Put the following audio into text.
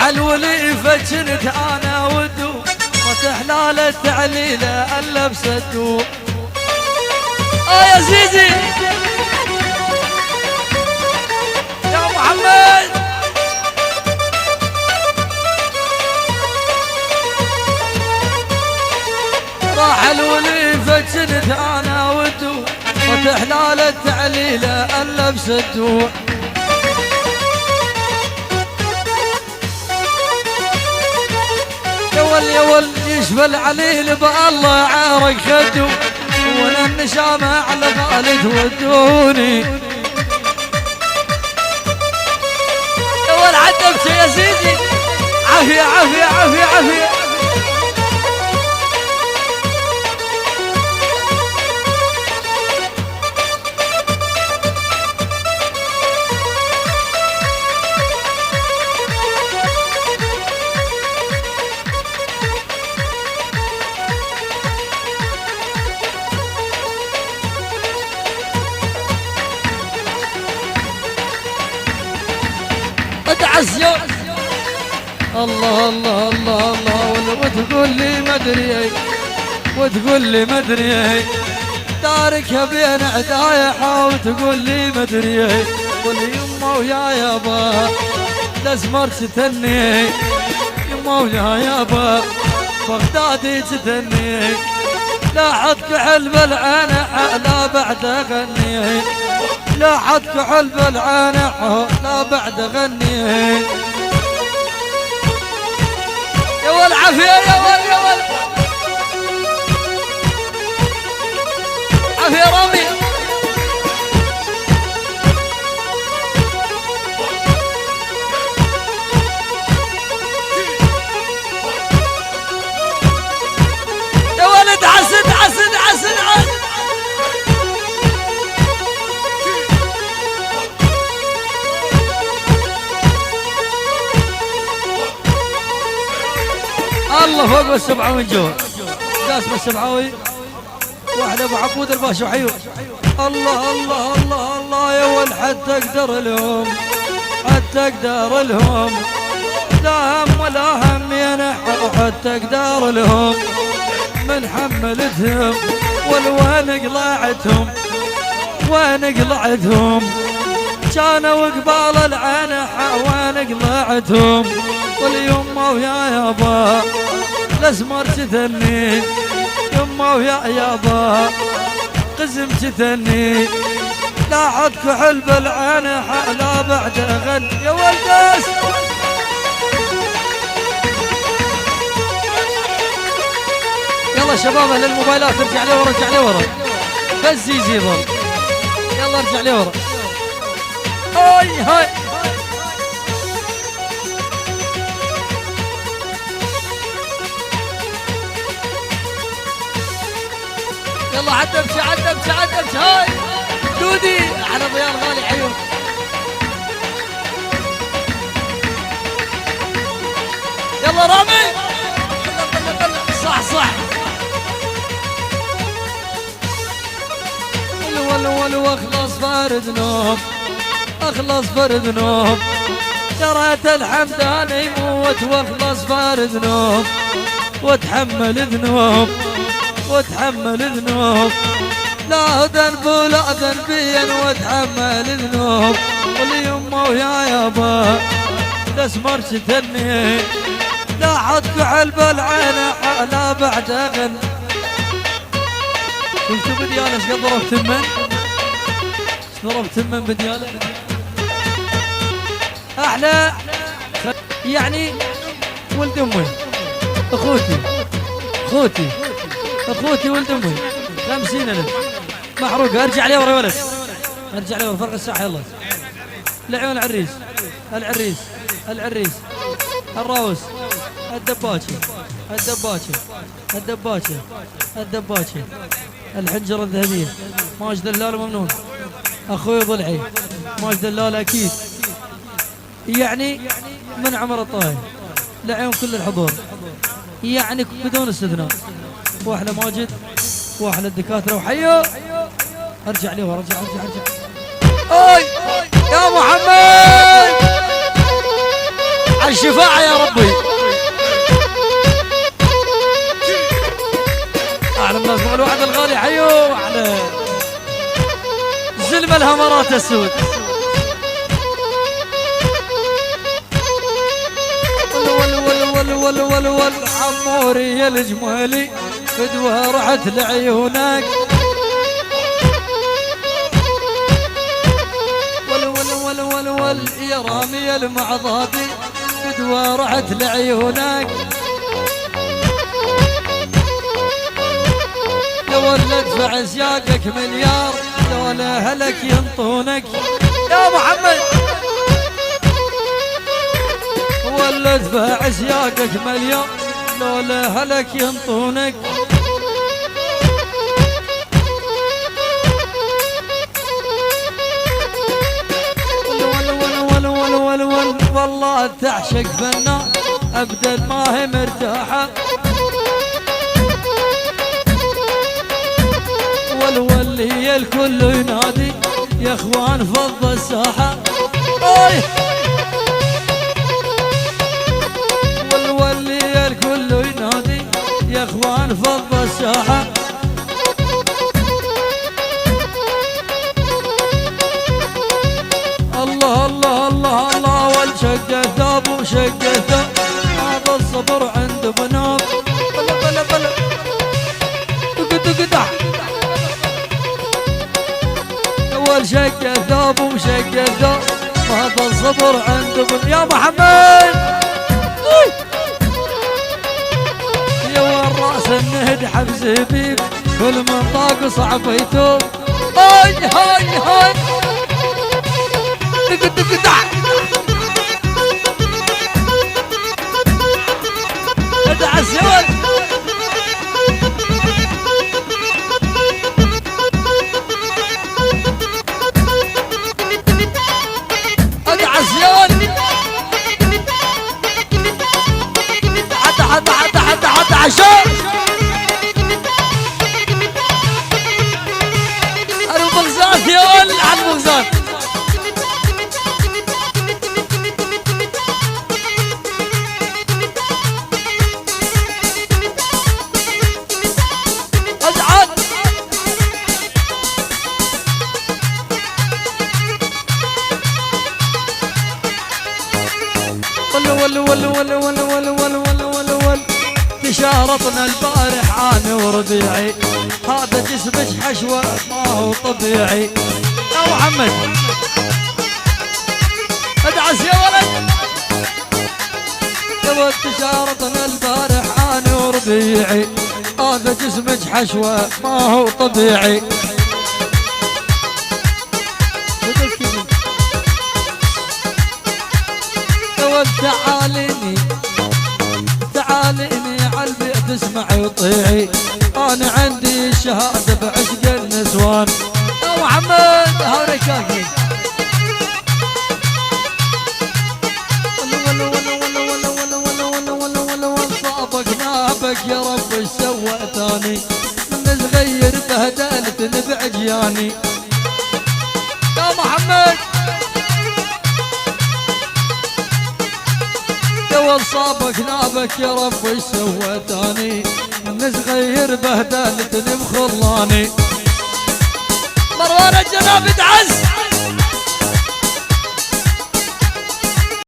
الولي فجنت انا ودو وتحلال التعليله الا بسدو. يا زيزي يا محمد راح الولي فجنت انا ودو وتحلال التعليله الا بسدو. يا ول يشفى العليل بالله عارق خدو وانا النشامه على غالي تودوني. يا ول عدبت يا سيدي عافيه عافيه عافيه عافيه. ادعس الله الله الله الله وتقول لي مدري وتقول لي مدري دارك بين عدايا وتقول لي مدري قولي يما ويا يابا الازمر تتني يما ويا يابا بغدادي تتني لاحظ كحل بالعين لا بعد اغني لاحظ كحل بالعين لا بعد اغني. يا ول عافيه يا ول يا ول عافيه رامي. يا ولد عسد عسد عسد عسد. الله فوق السبعة من جوا قاسم السبعاوي واحد ابو عبود الباشا وحيو. الله الله الله الله يا ول حتى اقدر لهم حتى اقدر لهم لا هم ولا هم ينحوا حتى اقدر لهم من حملتهم والوين قلعتهم وين قلعتهم كانوا قبال العين وين قلعتهم واليوم ويا يابا الازمر تثني يما ويا يابا قزم تثني لاحظ كحل بالعين لا بعد اغني. يا ولداس يلا شباب للموبايلات ارجع لي ورا ارجع لي ورا بس زيزي ظل يلا ارجع لي ورا. هاي هاي يلا عدبش عدبش عدبش. هاي دودي على ضياء غالي عيون. يلا رامي صح صح. ولو اخلص فرد نوم اخلص فرد نوم يا ريت الحمدان يموت واخلص فرد نوم واتحمل ذنوب واتحمل ذنوب لا ذنب ولا ذنبيا واتحمل ذنوب واليما ويا يابا الاسمر تثني لاحظ كحل بالعين لا بعد اغن. قلت بدياله ايش قد ضربت تمن ايش ضربت تمن بدياله احلى يعني ولد امي اخوتي اخوتي اخوتي ولد امي 50,000 محروقه. ارجع لي ورا يا ولد ارجع لي ورا فرق الساحه. يلا لعيون العريس العريس العريس الراوس الدباشه الدباشه الدباشه الدباشه الحنجره الذهبيه ماج دلال ممنون اخوي ضلعي ماج دلال اكيد يعني من عمر الطاهي لعيون كل الحضور يعني بدون استثناء واحلى ماجد واحلى الدكاتره وحيو. ارجع لي ورا ارجع ارجع ارجع. اي يا محمد على الشفاعه يا رب. كلمة مرات السود. ول عموري يا الجمالي فدوى رحت لعيونك. ول يا رامي المعضادي فدوى رحت لعيونك. يا ولد فعزياقك مليار لولا هلك ينطونك يا محمد. ولد فعزياقك مليار لولا هلك ينطونك. والله تعشق فنان ابدا ما هي مرتاحه. والولي الكل ينادي يا اخوان فض الساحه. والولي الكل ينادي يا اخوان فض الساحه. الله الله الله الله والشق الثوب وشق الثوب هذا الصبر عند بنوب. بلا بلا بلا تقطع والشق الثوب وشق الثوب هذا الصبر عند بنوب يا محمد. يا والراس النهد حبس بيب كل من طاق صعب يتوب. هاي هاي هاي تقطع ادعس يا ولد ادعس يا ولد حتى عشان المغزات يا ولد على المغزات. ول تشارطنا البارح عاني وربيعي هذا جسمك حشوة ما هو طبيعي يا محمد. ادعس يا ولد يا ولد تشارطنا البارح عاني وربيعي هذا جسمك حشوة ما هو طبيعي. يا ولد تعاليني عالبيت اسمعي وطيعي انا عندي الشهاده بعشق النسوان يا محمد. هاوريكاكي صابك نابك يا رب ايش سويتاني من صغير بهدلتني بعجياني يا محمد. صابك نابك يا رب ايش سويتاني من صغير بهدلتني بخلاني. مروان الجناب ادعس